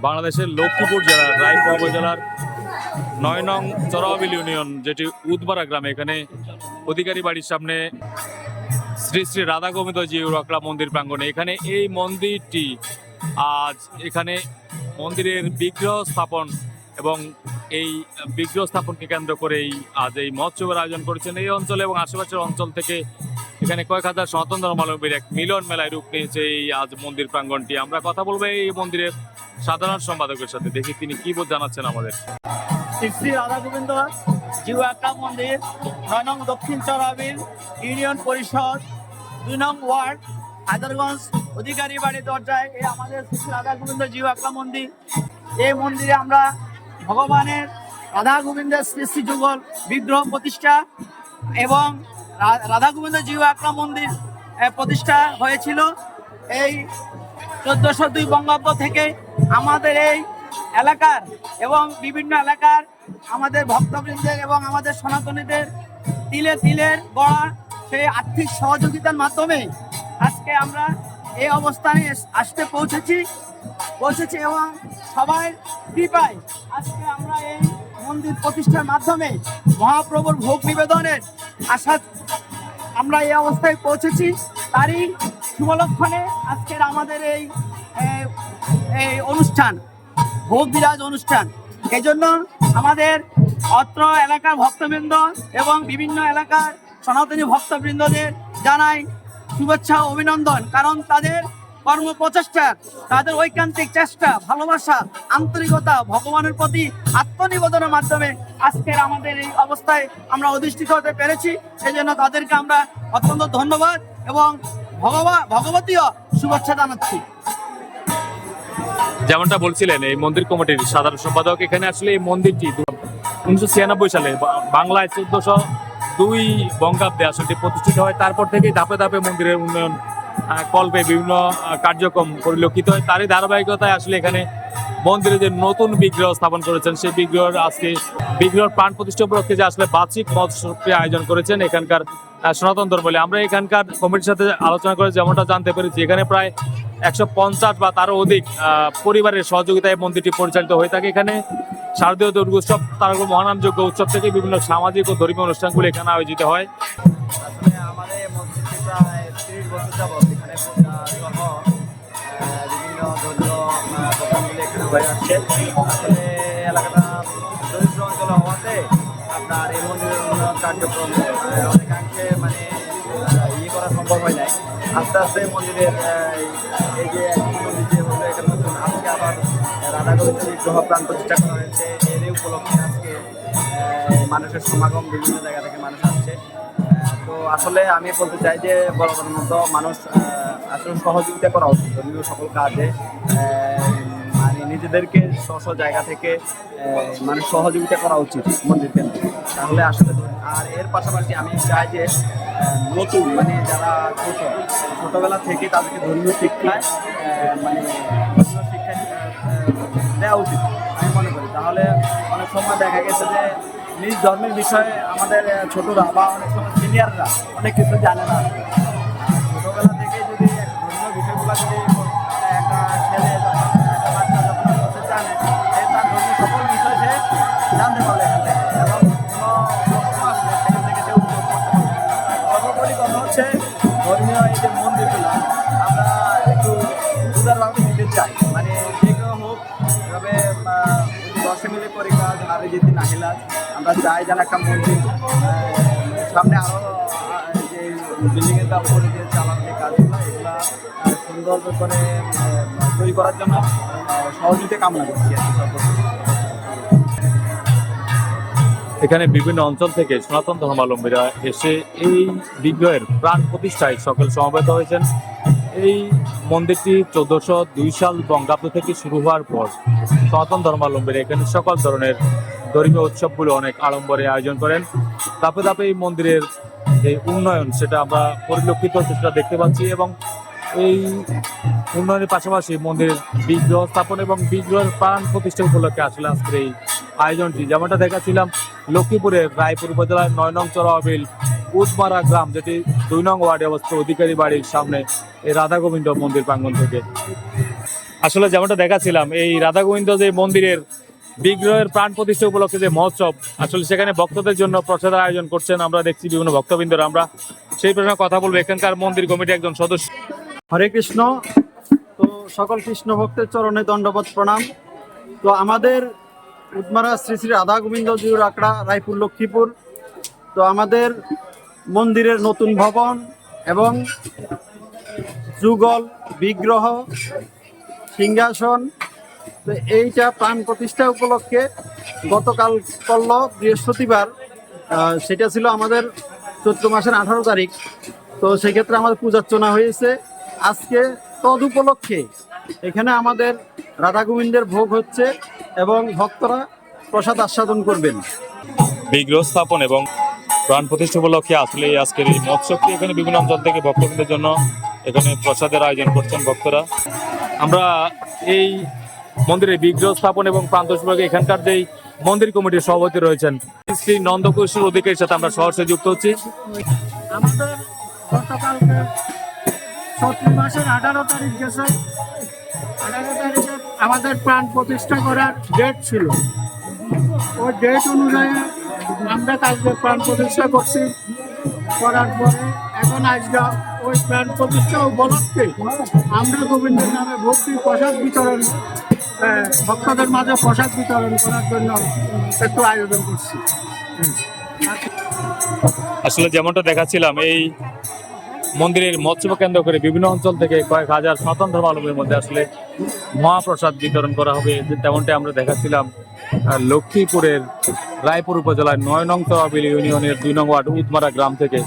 বাংলাদেশের লক্ষ্মীপুর জেলার রায়পুর উপজেলার ৯ নং চরাবিল ইউনিয়ন যেটি উদবাড়া গ্রামে, এখানে অধিকারী বাড়ির সামনে শ্রী শ্রী রাধা গোবিন্দ জিউর আকড়া মন্দির প্রাঙ্গণে এখানে এই মন্দিরটি আজ এখানে মন্দিরের বিগ্রহ স্থাপন এবং এই বিগ্রহ স্থাপনকে কেন্দ্র করেই আজ এই মহোৎসবের আয়োজন করেছেন। এই অঞ্চলে এবং আশেপাশের অঞ্চল থেকে এখানে কয়েক হাজার সনাতন ধর্মাবলম্বীর এক মিলন মেলায় রূপ নিয়েছে এই আজ মন্দির প্রাঙ্গণটি। আমরা কথা বলবো এই মন্দিরের সাধারণ সম্পাদকের সাথে, দেখি তিনি কি জানাচ্ছেন আমাদের। শ্রী শ্রী রাধা গোবিন্দ জিউ আকড়া মন্দির ৯ নং দক্ষিণ চরাবিল ইউনিয়ন পরিষদ ২ নং ওয়ার্ড হায়দারগঞ্জ অধিকারী বাড়ি দরজায় এই আমাদের শ্রী শ্রী রাধা গোবিন্দ জিউ আকড়া মন্দির। এই মন্দিরে আমরা ভগবানের রাধা গোবিন্দের শ্রী শ্রী যুগল বিগ্রহ প্রতিষ্ঠা এবং রাধা গোবিন্দ জিউ আকড়া মন্দির প্রতিষ্ঠা হয়েছিল এই ১৪০২ বঙ্গাব্দ থেকে। আমাদের এই এলাকার এবং বিভিন্ন এলাকার আমাদের ভক্তবৃন্দের এবং আমাদের সনাতনীদের তিলে তিলের গড়া সেই আর্থিক সহযোগিতার মাধ্যমে আজকে আমরা এই অবস্থানে পৌঁছেছি এবং সবাই কৃপায় আজকে আমরা এই মন্দির প্রতিষ্ঠার মাধ্যমে মহাপ্রভুর ভোগ নিবেদনের আশা আমরা এই অবস্থায় পৌঁছেছি। তারই শুভলক্ষণে আজকের আমাদের এই অনুষ্ঠান ভোগ বিরাজ অনুষ্ঠান। এই জন্য আমাদের অত্র এলাকার ভক্তবৃন্দ এবং বিভিন্ন এলাকার সনাতনী ভক্তবৃন্দদের জানাই শুভেচ্ছা ও অভিনন্দন, কারণ তাদের কর্ম প্রচেষ্টা, তাদের ঐকান্তিক চেষ্টা, ভালোবাসা, আন্তরিকতা, ভগবানের প্রতি আত্মনিবেদনের মাধ্যমে আজকের আমাদের এই অবস্থায় আমরা অধিষ্ঠিত হতে পেরেছি। সেই জন্য তাদেরকে আমরা অত্যন্ত ধন্যবাদ এবং ভগবতীয় শুভেচ্ছা জানাচ্ছি। যেমনটা বলছিলেন এই মন্দির কমিটির সাধারণ সম্পাদক, এখানে আসলে এই মন্দিরটি 1996 সালে বাংলায় 1402 বঙ্গাব্দে আসলে প্রতিষ্ঠিত হয়। তারপর থেকেই ধাপে ধাপে মন্দিরের উন্নয়ন কল্পে বিভিন্ন কার্যক্রম পরিলক্ষিত হয়। তারই ধারাবাহিকতায় আসলে এখানে মন্দিরে যে নতুন বিগ্রহ স্থাপন করেছেন সেই বিগ্রহের আজকে বিগ্রহের প্রাণ প্রতিষ্ঠা উপলক্ষে যে আসলে বার্ষিক মহোৎসবটি আয়োজন করেছেন এখানকার সনাতন ধর্মাবলম্বী। আমরা এখানকার কমিটির সাথে আলোচনা করে যেমনটা জানতে পেরেছি, এখানে প্রায় 150 বা তারও অধিক পরিবারের সহযোগিতায় মন্দিরটি পরিচালিত হয়ে থাকে। এখানে শারদীয় দুর্গোৎসব, তারপর মহানামযজ্ঞ উৎসব থেকে বিভিন্ন সামাজিক ও ধর্মীয় অনুষ্ঠানগুলো এখানে আয়োজিত হয়। আসলে আমাদের মন্দিরটি প্রায় 30 বছর যাবত এখানে পূজা সহ বিভিন্ন ধর্মীয় প্রোগ্রামগুলি এখানে হয়ে যাচ্ছে। আসলে এলাকাটা দরিদ্র অঞ্চল হওয়াতে আপনার এই মন্দিরের উন্নয়ন কার্যক্রম অনেকাংশে ইয়ে করা সম্ভব হয় নাই। আস্তে আস্তে মন্দিরের এই যে মন্দির যে হলো এটা নতুন, আজকে আবার রাধা গোবিন্দ বিগ্রহ প্রাণ প্রতিষ্ঠা করা হয়েছে। এর উপলক্ষে আজকে মানুষের সমাগম, বিভিন্ন জায়গা থেকে মানুষ আসছে। তো আসলে আমি বলতে চাই যে বরাবর মতো মানুষ আসলে সহযোগিতা করা উচিত ধর্মীয় সকল কাজে, নিজেদেরকে স্ব জায়গা থেকে মানুষ সহযোগিতা করা উচিত মন্দির কেন্দ্রে, তাহলে আসলে। আর এর পাশাপাশি আমি চাই যে নতুন যারা ছোটবেলা থেকে তাদেরকে ধর্মীয় শিক্ষায় ধর্মীয় শিক্ষা দেওয়া উচিত আমি মনে করি। তাহলে অনেক সময় দেখা গেছে যে নিজ ধর্মের বিষয়ে আমাদের ছোটরা বা অনেক সময় সিনিয়ররা অনেক কিছু জানে না। ছোটবেলা থেকে যদি ধর্মীয় বিষয়গুলো যদি একটা ছেলে একটা বাচ্চা যখন করতে জানে, তার ধর্মীয় সকল বিষয় সে জানতে পারবে এখান থেকে, এবং কোনো প্রশ্ন আসলে সেখান থেকে সে উত্তর করতে পারবে। সর্বোপরি কথা হচ্ছে ধর্মীয় এই যে মন্দিরগুলো আমরা একটু উদারভাবে নিতে চাই, যে কেউ হোক, তবে 10 মিলে করি কাজ নারী যেতে নাহিলাজ। আমরা চাই যেন একটা মন্দির সামনে আরও যে বিল্ডিংয়ের উপরে যে চালানো যে কাজগুলো এগুলা সুন্দর করে তৈরি করার জন্য সহযোগিতা কামনা করছি আর কি। এখানে বিভিন্ন অঞ্চল থেকে সনাতন ধর্মাবলম্বীরা এসে এই বিগ্রহের প্রাণ প্রতিষ্ঠায় সকল সমবেত হয়েছেন। এই মন্দিরটি 1402 সাল বঙ্গাব্দ থেকে শুরু হওয়ার পর সনাতন ধর্মাবলম্বীরা এখানে সকল ধরনের ধর্মীয় উৎসবগুলো অনেক আড়ম্বরে আয়োজন করেন। ধাপে ধাপে এই মন্দিরের এই উন্নয়ন সেটা আমরা পরিলক্ষিত সেটা দেখতে পাচ্ছি, এবং এই উন্নয়নের পাশাপাশি মন্দিরের বিগ্রহ স্থাপন এবং বিগ্রহের প্রাণ প্রতিষ্ঠা উপলক্ষে আসলে আজকের এই আয়োজনটি যেমনটা দেখাচ্ছিলাম লক্ষ্মীপুরের রায়পুর উপজেলার ৯ নং চরাবিল উদবাড়া গ্রাম, যেটি ২ নং ওয়ার্ডে অবস্থিত অধিকারী বাড়ির সামনে এই রাধা গোবিন্দ মন্দির প্রাঙ্গণ থেকে। আসলে যেমনটা দেখাচ্ছিলাম, এই রাধা গোবিন্দ যে মন্দিরের বিগ্রহের প্রাণ প্রতিষ্ঠা উপলক্ষে যে মহোৎসব, আসলে সেখানে ভক্তদের জন্য প্রসাদের আয়োজন করছেন। আমরা দেখছি বিভিন্ন ভক্তবৃন্দরা, আমরা সেই প্রসঙ্গে কথা বলবো এখানকার মন্দির কমিটির একজন সদস্য। হরে কৃষ্ণ। তো সকল কৃষ্ণ ভক্তের চরণে দণ্ডবত প্রণাম। তো আমাদের উদমারা শ্রী শ্রী রাধা গোবিন্দ জিউর আখড়া, রায়পুর, লক্ষ্মীপুর। তো আমাদের মন্দিরের নতুন ভবন এবং যুগল, বিগ্রহ, সিংহাসন, তো এইটা প্রাণ প্রতিষ্ঠা উপলক্ষে গতকাল করল বৃহস্পতিবার, সেটা ছিল আমাদের চৈত্র মাসের 18 তারিখ। তো সেক্ষেত্রে আমাদের পূজার্চনা হয়েছে। আজকে তদ উপলক্ষে এখানে আমাদের রাধা গোবিন্দের ভোগ হচ্ছে এবং ভক্তরা প্রসাদ আস্বাদন করবেন। বিগ্রহ স্থাপন এবং প্রাণ প্রতিষ্ঠা উপলক্ষে আসলে আজকের এই মহোৎসবটি এখানে বিভিন্ন অঞ্চল থেকে ভক্তবৃন্দের জন্য এখানে প্রসাদের আয়োজন করছেন ভক্তরা। আমরা এই মন্দিরের বিগ্রহ স্থাপন এবং প্রাণ প্রতিষ্ঠা উপলক্ষে এখানকার যেই মন্দির কমিটির সভাপতি রয়েছেন শ্রী নন্দকিশোর অধিকারীর সাথে আমরা সহজে যুক্ত হচ্ছি। আমাদের গতকালকে চৈত্র মাসের 18 তারিখ গেছে, 18 তারিখে আমাদের প্রাণ প্রতিষ্ঠা করার ডেট ছিল। ওই ডেট অনুযায়ী আমরা কালকে প্রাণ প্রতিষ্ঠা করছি। করার পরে এখন আজকে ওই প্রাণ প্রতিষ্ঠা উপলক্ষে আমরা গোবিন্দের নামে ভক্তি প্রসাদ বিতরণ, ভক্তদের মাঝে প্রসাদ বিতরণ করার জন্য একটু আয়োজন করছি। আসলে যেমনটা দেখাচ্ছিলাম, এই মন্দিরের মৎস্য কেন্দ্র করে বিভিন্ন অঞ্চল থেকে কয়েক হাজার সনাতন ধর্মাবলম্বীর মধ্যে আসলে মহাপ্রসাদ বিতরণ করা হবে। তেমনটা আমরা দেখাচ্ছিলাম লক্ষ্মীপুরের রায়পুর উপজেলার 9 নং তহবিল ইউনিয়নের 2 নং ওয়ার্ড উদমারা গ্রাম থেকে।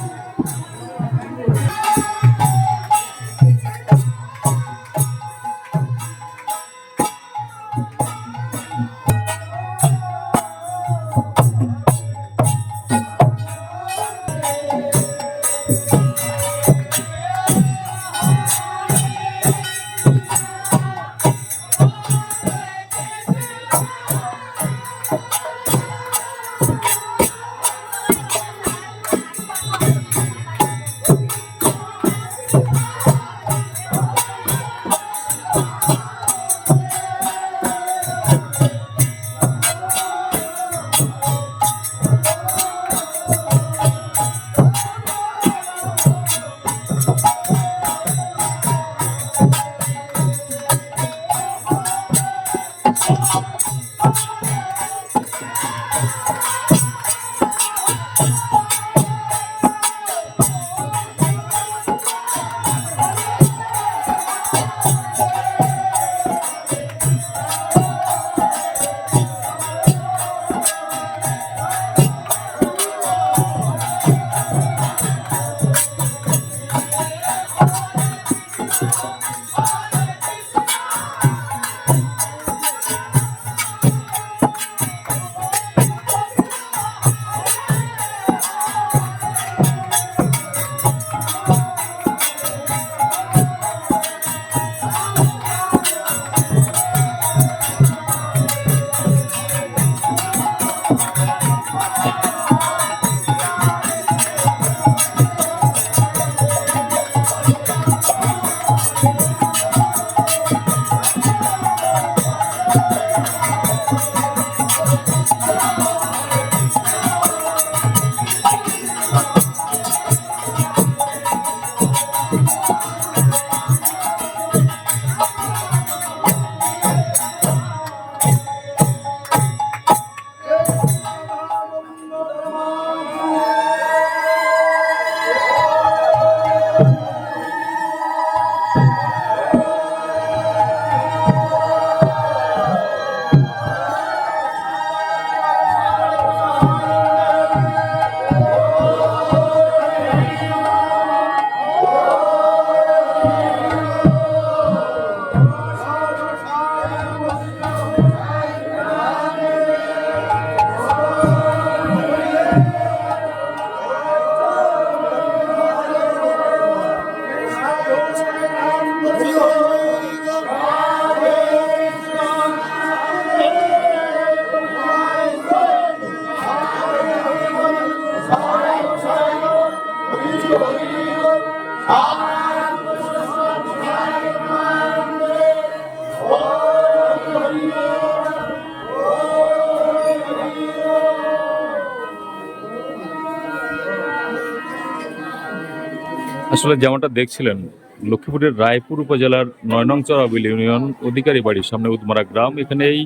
আসলে যেমনটা দেখছিলেন, লক্ষ্মীপুরের রায়পুর উপজেলার ৯ নং চরাবিল ইউনিয়ন অধিকারী বাড়ির সামনে উদমারা গ্রাম, এখানে এই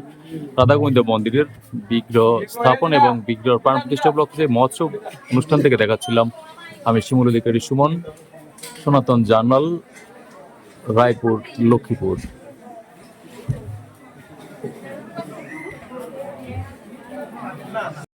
রাধাগোবিন্দ মন্দিরের বিগ্রহ স্থাপন এবং বিগ্রহ প্রাণ প্রতিষ্ঠা উপলক্ষে মহোৎসব অনুষ্ঠান থেকে দেখাচ্ছিলাম আমি শিমুল অধিকারী সুমন, সনাতন জার্নাল, রায়পুর, লক্ষ্মীপুর।